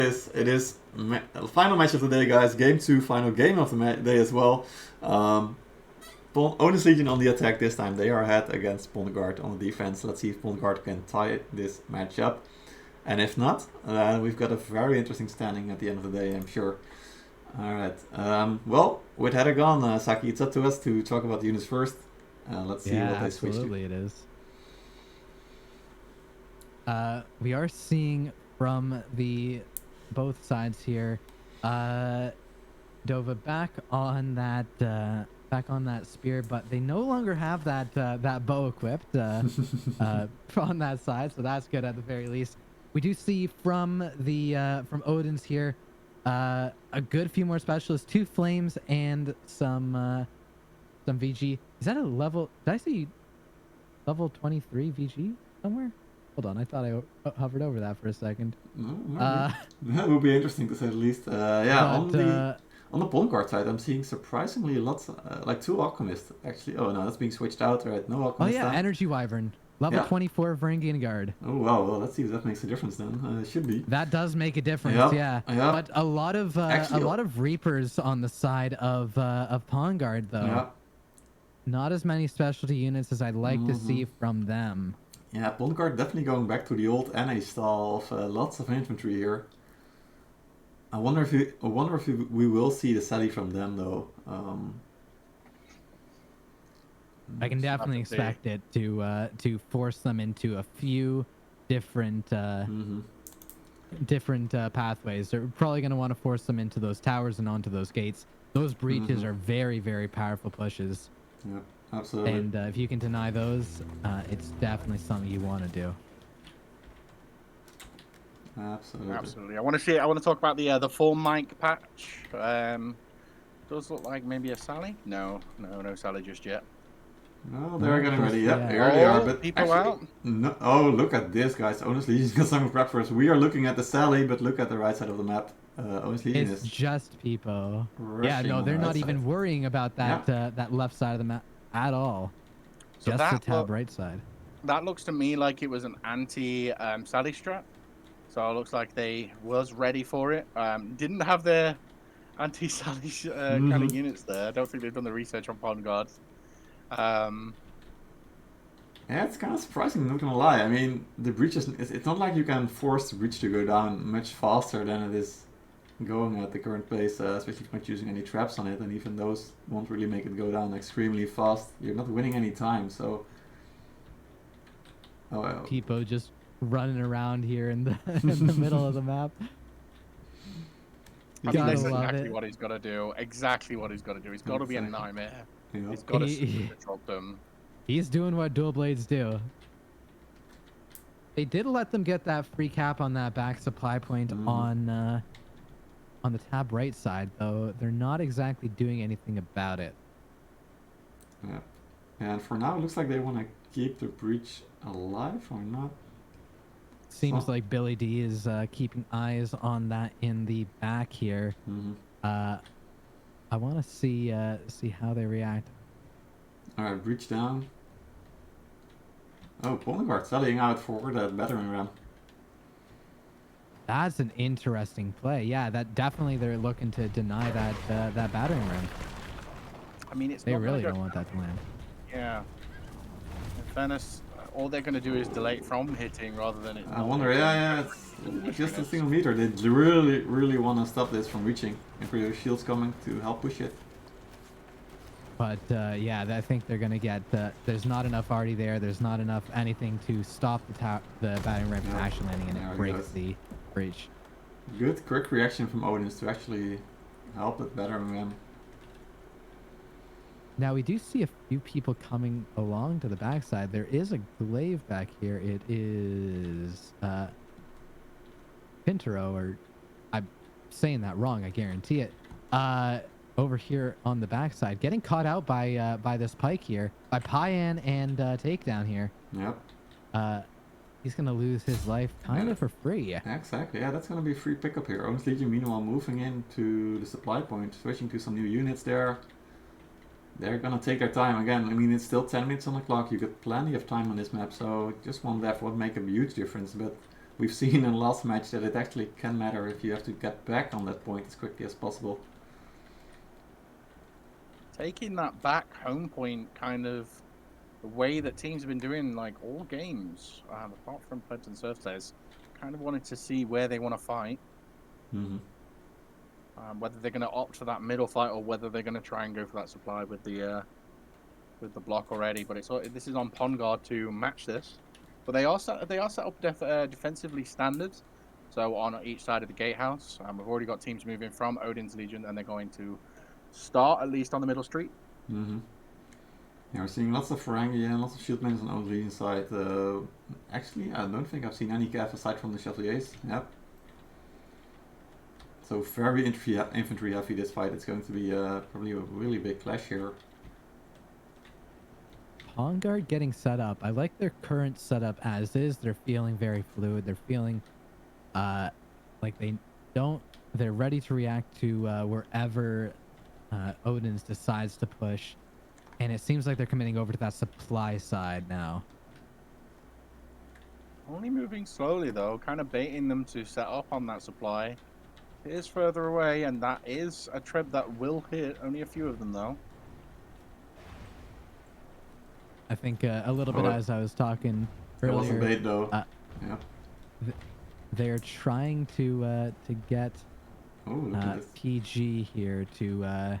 It is final match of the day, guys. Game 2, final game of the day as well. Odin's Legion on the attack this time. They are ahead against Bondguard on the defense. Let's see if Bondguard can tie this match up. And if not, we've got a very interesting standing at the end of the day, I'm sure. Alright. Well, with header gone, Saki, it's up to us to talk about the units first. Let's see what they switch to. Absolutely it is. We are seeing from the both sides here, Dova back on that spear, but they no longer have that bow equipped on that side, so that's good at the very least. We do see from Odin's here a good few more specialists, 2 flames and some VG. Is that a level? Did I see level 23 VG somewhere? Hold on, I thought I hovered over that for a second. That would be interesting to say the least. On the Bondguard side, I'm seeing surprisingly lots, like 2 alchemists actually. Oh no, that's being switched out, right? No alchemists. Oh yeah, Energy Wyvern, level 24 Varangian Guard. Oh wow, well let's see if that makes a difference then. It should be. That does make a difference, yeah. But a lot of Reapers on the side of Pongard though. Yeah. Not as many specialty units as I'd like to see from them. Yeah, Bondguard definitely going back to the old NA style of lots of infantry here. I wonder if we will see the Sally from them though. I can definitely expect it to force them into a few different pathways. They're probably going to want to force them into those towers and onto those gates. Those breaches are very, very powerful pushes. Yep, absolutely. And if you can deny those, it's definitely something you want to do. Absolutely. I want to talk about the form mic patch. Does look like maybe a Sally. No Sally just yet. No, they're getting ready. Yep, here they are. But people actually, out. No, oh, look at this, guys. Honestly, he's got some prep for us. We are looking at the Sally, but look at the right side of the map. Honestly, it's just people. Yeah, no, they're not even worrying about that that left side of the map at all. So just the tab right side. That looks to me like it was an anti Sally strat. So it looks like they was ready for it. Didn't have their anti-Sally kind of units there. I don't think they've done the research on Pond Guards. Yeah, it's kind of surprising, not gonna lie. I mean, the breach it's not like you can force the breach to go down much faster than it is going at the current pace, especially if you're not using any traps on it, and even those won't really make it go down extremely fast. You're not winning any time, so... Oh, well. People just running around here in the in the middle of the map. I mean, that's exactly what he's got to do. Exactly what he's got to do. He's got to be a nightmare. Yep. He's got to drop them. He's doing what dual blades do. They did let them get that free cap on that back supply point on the tab right side, though. They're not exactly doing anything about it. Yeah. And for now, it looks like they want to keep the breach alive or not. Seems like Billy D is keeping eyes on that in the back here. I want to see how they react. All right, breach down. Oh, Bondguard selling out for that battering ram. That's an interesting play. Yeah, that definitely they're looking to deny that that battering ram. I mean, it's they really don't want that to land. Yeah. In fairness, all they're going to do is delay it from hitting rather than it. I wonder, it's just a single meter. They really want to stop this from reaching. If we have shields coming to help push it. But yeah, I think they're going to get... there's not enough already there. There's not enough anything to stop the battering ram from actually landing, and it breaks the breach. Good, quick reaction from Odin to actually help with battering ram. Now we do see a few people coming along to the backside. There is a glaive back here. It is Pintero, or I'm saying that wrong, I guarantee it. Over here on the backside, getting caught out by this pike here, by Pyan and Takedown here. Yep. He's gonna lose his life kind of for free. Exactly. Yeah, that's gonna be a free pickup here. Odin's Legion meanwhile moving into the supply point, switching to some new units there. They're gonna take their time again. I mean, it's still 10 minutes on the clock. You got plenty of time on this map, so just one death won't make a huge difference. But we've seen in the last match that it actually can matter if you have to get back on that point as quickly as possible. Taking that back home point, kind of the way that teams have been doing like all games, apart from Pledge and Surfstairs, kind of wanted to see where they want to fight. Mm-hmm. Whether they're going to opt for that middle fight or whether they're going to try and go for that supply with the block already. But this is on Pond Guard to match this. But they are set up defensively standard. So on each side of the gatehouse, we've already got teams moving from Odin's Legion, and they're going to start at least on the middle street. Mm-hmm. Yeah, we're seeing lots of Ferengi and lots of shield mains on Odin's Legion side. Actually, I don't think I've seen any cav aside from the Chevaliers. Yep. So very infantry heavy this fight. It's going to be probably a really big clash here. Pond Guard getting set up. I like their current setup as is. They're feeling very fluid. They're feeling like they're ready to react to wherever Odin's decides to push. And it seems like they're committing over to that supply side now. Only moving slowly though, kind of baiting them to set up on that supply. It is further away, and that is a trip that will hit. Only a few of them though. I think a little bit as I was talking earlier. It was a bait though. Yeah. They're trying to get Look at this. PG here to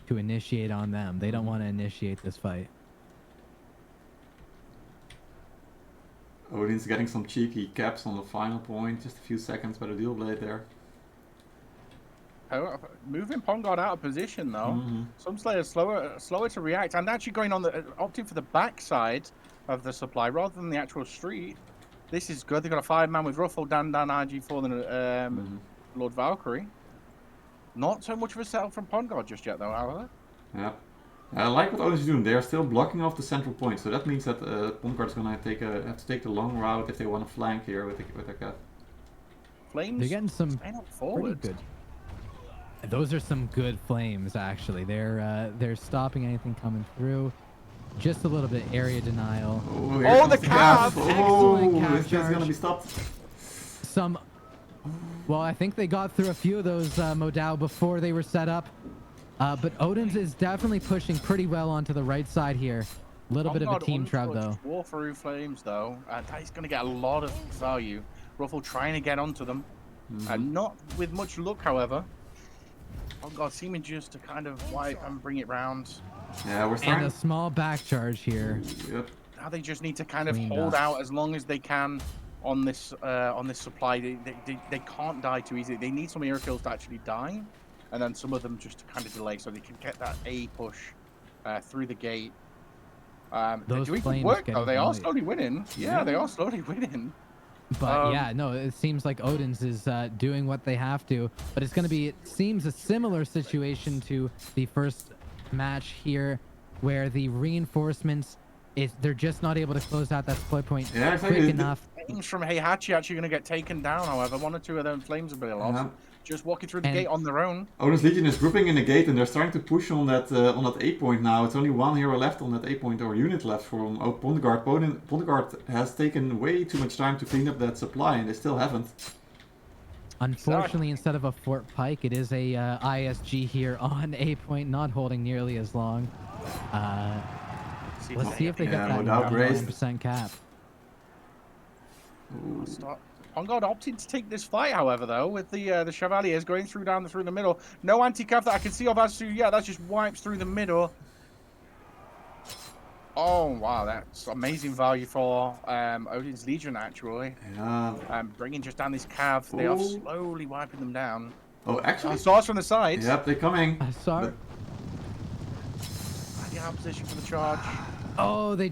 initiate on them. They don't want to initiate this fight. Odin's getting some cheeky caps on the final point. Just a few seconds by the dual blade there. Moving Pond Guard out of position though. Mm-hmm. Some Slayers slower to react, and actually going on opting for the backside of the supply rather than the actual street. This is good. They've got a 5-man with Ruffle, Dan, RG4, and Lord Valkyrie. Not so much of a setup from Pond Guard just yet though, however. Yeah. I like what Odin's doing. They are still blocking off the central point, so that means that Pond Guard is gonna have to take the long route if they want to flank here with their cav. Flames. They're getting some forward. pretty good. Those are some good flames, actually. They're stopping anything coming through. Just a little bit area denial. Oh, the cav! Excellent cav this guy's charge. gonna be stopped. Well, I think they got through a few of those Modal before they were set up. But Odin's is definitely pushing pretty well onto the right side here. A little bit of a team trap, though. War through flames, though. That is going to get a lot of value. Ruffle trying to get onto them. Not with much luck, however. Oh god, seeming just to kind of wipe and bring it round. Yeah, we're starting. And a small back charge here. Yep. Now they just need to kind of Cleaned hold up. out as long as they can on this supply. They can't die too easily. They need some air kills to actually die, and then some of them just to kind of delay so they can get that A push through the gate. Those they're doing flames good work getting though. They are light. slowly winning. Yeah, they are slowly winning. But yeah, no, it seems like Odin's is doing what they have to. But it's going to be, it seems, a similar situation to the first match here, where the reinforcements, they're just not able to close out that supply point quick enough. Flames from Heihachi actually going to get taken down, however. 1 or 2 of them flames have been lost. Just walking through the gate on their own. Odin's Legion is grouping in the gate and they're starting to push on that A point now. It's only 1 hero left on that A point, or unit left from Pond Guard. Pond Guard has taken way too much time to clean up that supply, and they still haven't. Unfortunately, instead of a Fort Pike, it is a ISG here on A point, not holding nearly as long. Let's see if they get that 99% cap. Pond Guard opting to take this fight, however, though, with the Chevaliers going through the middle. No anti-cav that I can see of Azu. Yeah, that just wipes through the middle. Oh, wow, that's amazing value for Odin's Legion, actually. Yeah. Bringing just down this cav. They are slowly wiping them down. Oh, actually. Stars from the sides. Yep, they're coming. I saw it. Ideal position for the charge. Oh, they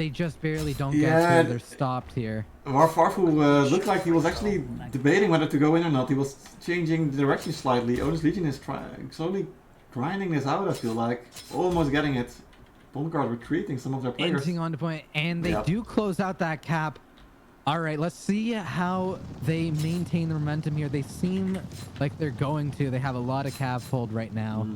just barely don't get through. They're stopped here. Farfu looked like he was actually debating whether to go in or not. He was changing the direction slightly. Odin's Legion is slowly grinding this out, I feel like. Almost getting it. Pond Guard retreating some of their players. Inching on the point, and they do close out that cap. All right, let's see how they maintain the momentum here. They seem like they're going to. They have a lot of cav pulled right now.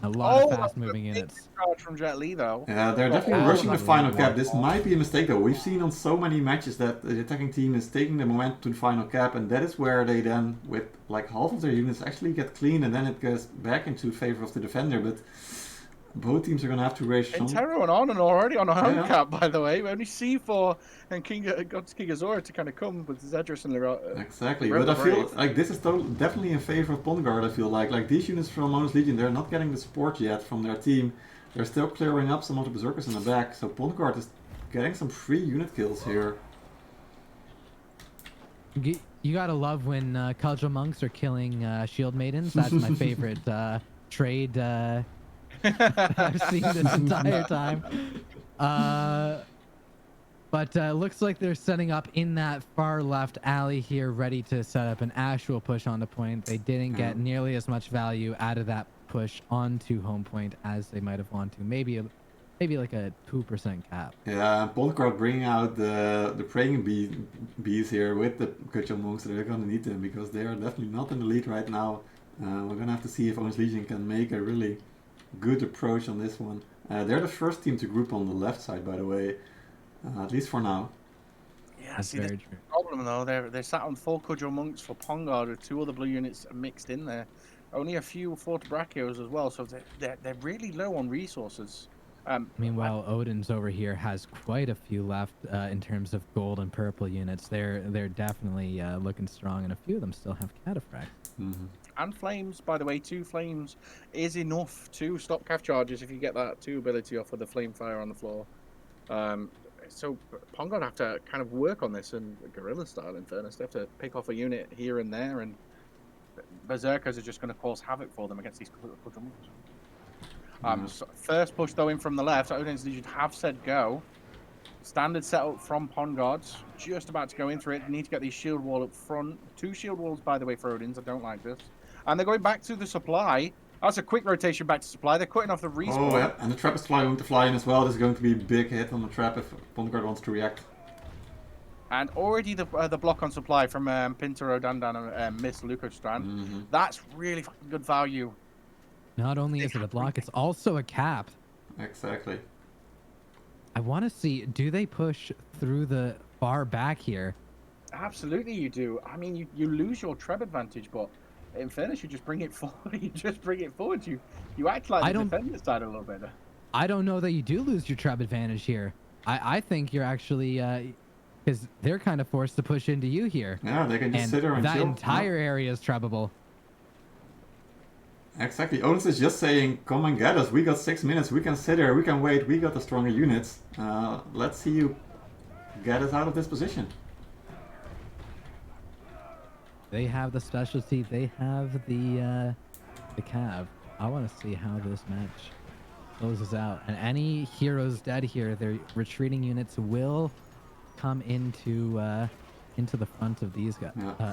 A lot of that's fast-moving a big units. charge from Jet Li, though. Yeah, they're Got definitely all rushing the of that. final cap. This might be a mistake though. We've seen on so many matches that the attacking team is taking the momentum to the final cap, and that is where they then, with like half of their units, actually get clean, and then it goes back into favor of the defender. But both teams are going to have to raise some... Intero and Odin already on a home Yeah. cap, by the way. We only C4 and God's King Azora to kind of come with Zedrus and Leroy. Exactly, but I feel like this is definitely in favor of Pongard. I feel like these units from Onus Legion, they're not getting the support yet from their team. They're still clearing up some of the berserkers in the back, so Pongard is getting some free unit kills here. You gotta love when Kaldra monks are killing shield maidens. That's my favorite trade I've seen this entire time. But looks like they're setting up in that far left alley here, ready to set up an actual push on the point. They didn't get nearly as much value out of that push onto home point as they might have wanted to. Maybe like a 2% cap. Yeah, Pongard bringing out the praying bees here with the Kutchel monks. They're gonna need them because they are definitely not in the lead right now. We're gonna have to see if Onus Legion can make a really good approach on this one. They're the first team to group on the left side, by the way. At least for now. Yeah, That's see, very the true. problem though, they're sat on 4 Kudro monks for Pongard with 2 other blue units mixed in there. Only a few Forte Brachios as well, so they're really low on resources. Meanwhile, Odin's over here has quite a few left in terms of gold and purple units. They're definitely looking strong, and a few of them still have cataphracts. And flames, by the way, 2 flames is enough to stop calf charges if you get that 2 ability off of the flame fire on the floor. So Pongard have to kind of work on this in guerrilla style, in fairness. They have to pick off a unit here and there, and berserkers are just going to cause havoc for them against these so first push though in from the left. Odin's Legion have said go. Standard setup from Pongard, just about to go in through it. Need to get these shield wall up front. 2 shield walls, by the way, for Odin's. I don't like this. And they're going back to the supply. That's a quick rotation back to supply. They're cutting off the respawn. Oh yeah, and the trap is going to fly in as well. This is going to be a big hit on the trap if Pongard wants to react. And already the block on supply from Pintaro, Dandan, and Miss Luco Strand. That's really fucking good value. Not only is it a block, it's also a cap. Exactly. I want to see, do they push through the far back here? Absolutely you do. I mean, you lose your treb advantage, but in fairness, you just bring it forward. You act like the defender side a little bit. I don't know that you do lose your treb advantage here. I think you're actually, because they're kind of forced to push into you here. Yeah, they can just sit there and that chill. entire area is trebable. Exactly. Odin is just saying, come and get us. We got 6 minutes. We can sit there. We can wait. We got the stronger units. Let's see you get us out of this position. They have the specialty. They have the cav. I want to see how this match closes out. And any heroes dead here, their retreating units will come into the front of these guys,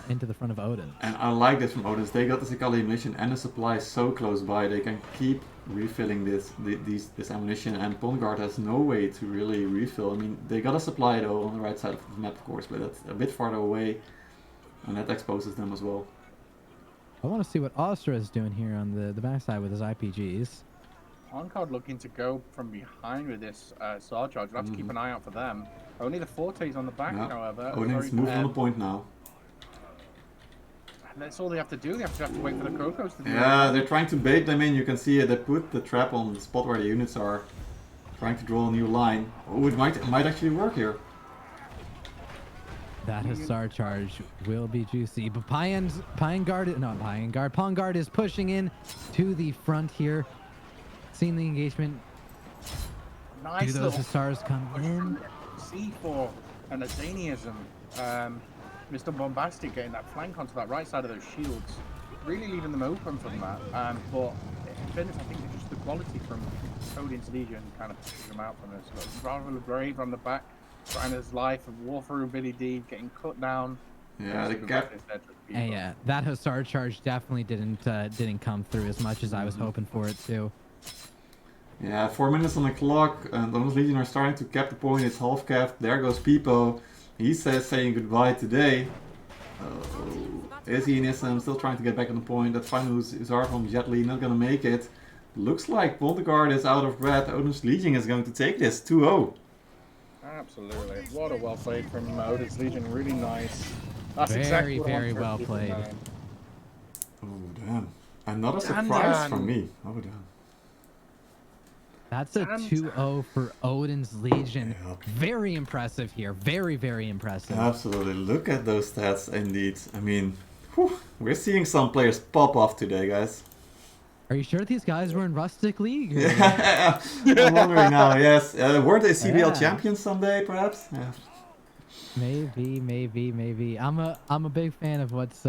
into the front of Odin. And I like this from Odin. They got the Sikali ammunition and the supply so close by. They can keep refilling this ammunition, and Pongard has no way to really refill. I mean, they got a supply though on the right side of the map, of course, but that's a bit farther away, and that exposes them as well. I want to see what Ostra is doing here on the backside with his IPGs. Pongard looking to go from behind with this Star Charge. We'll have to keep an eye out for them. Only the Fortes on the back, however. Odin's moving on the point now. And that's all they have to do. They have to wait for the Krokos to do Yeah, they're trying to bait them in. You can see they put the trap on the spot where the units are. Trying to draw a new line. Oh, it might actually work here. That Hussar charge will be juicy, but Pongard is pushing in to the front here. Seeing the engagement. Nice. Do those Hussars come in? C4 and Azaniism. Mr. Bombastic getting that flank onto that right side of those shields. Really leaving them open from that. But in fairness, I think it's just the quality from Odin's Legion kind of pushes them out from this. Rather brave on the back, trying his life of war through Billy D, getting cut down. Yeah, the gap. Yeah, that Hussar charge definitely didn't come through as much as I was hoping for it to. Yeah, 4 minutes on the clock, and Odin's Legion are starting to cap the point. It's half capped. There goes Pipo. He says saying goodbye today. Izzy and Issam still trying to get back on the point. That final Hussar from Jet Li not gonna make it. looks like Polterguard is out of breath. Odin's Legion is going to take this 2-0. Absolutely. What a well played from Odin's Legion. Really nice. That's Very, exactly what I very want for a well Super played. 9. Oh, damn. Another surprise from me. Oh, damn. That's a 2-0 for Odin's Legion. Yeah. Very impressive here. Very, very impressive. Absolutely. Look at those stats, indeed. I mean, whew, we're seeing some players pop off today, guys. Are you sure these guys were in Rustic League? Or... Yeah, I'm wondering now, yes. Weren't they CBL Yeah. champions someday, perhaps? Yeah. Maybe. I'm a big fan of what's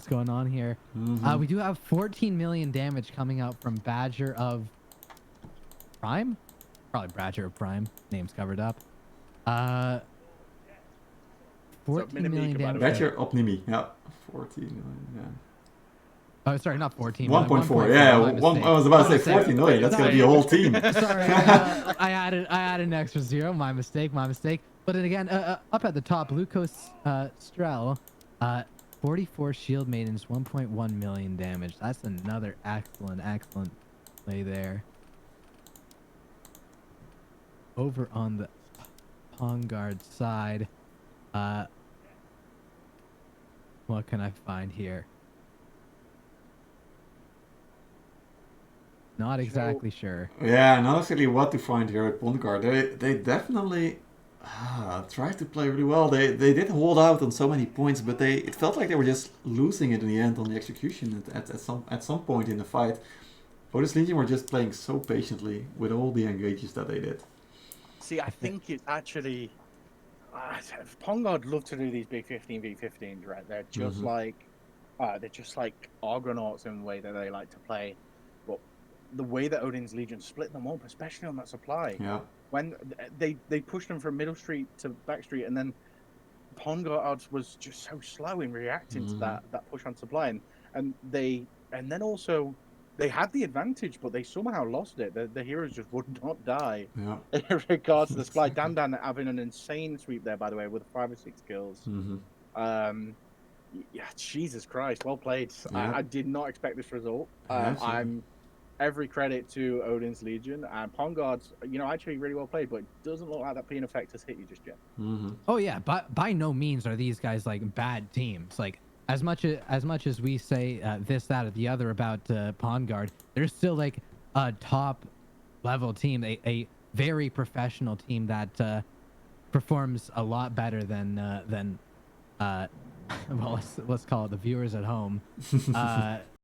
going on here. We do have 14 million damage coming out from Badger of Prime? Probably Badger of Prime. Name's covered up. 14 million damage. Badger Opnimi. Yeah. 14 million, yeah. Oh, sorry, not 14. 1.4. Yeah, I was about to say 14 million. That's going to be a whole team. Sorry, I added an extra 0. My mistake. But then again, up at the top, Lucas Strel, 44 Shield Maidens, 1.1 million damage. That's another excellent play there. Over on the Pongard side, what can I find here? Not exactly sure. Yeah, not exactly what to find here at Pondguard. They definitely tried to play really well. They did hold out on so many points, but it felt like they were just losing it in the end on the execution at some point in the fight. Odin's Legion were just playing so patiently with all the engages that they did. See, I think it's actually Pongard love to do these big 15v15s, right? They're just like Argonauts in the way that they like to play. But the way that Odin's Legion split them up, especially on that supply, when they pushed them from middle street to back street, and then Pongard was just so slow in reacting to that push on supply, and then also they had the advantage, but they somehow lost it. The heroes just would not die. In regards to the supply, Dan having an insane sweep there, by the way, with 5 or 6 kills. Yeah, Jesus Christ, well played. I did not expect this result. I'm every credit to Odin's Legion and Pongard's. Actually really well played, but it doesn't look like that Peen effect has hit you just yet. Oh yeah, but by no means are these guys like bad teams. Like as much as we say this, that, or the other about Pongard, they're still like a top level team, a very professional team that performs a lot better than well, let's call it the viewers at home.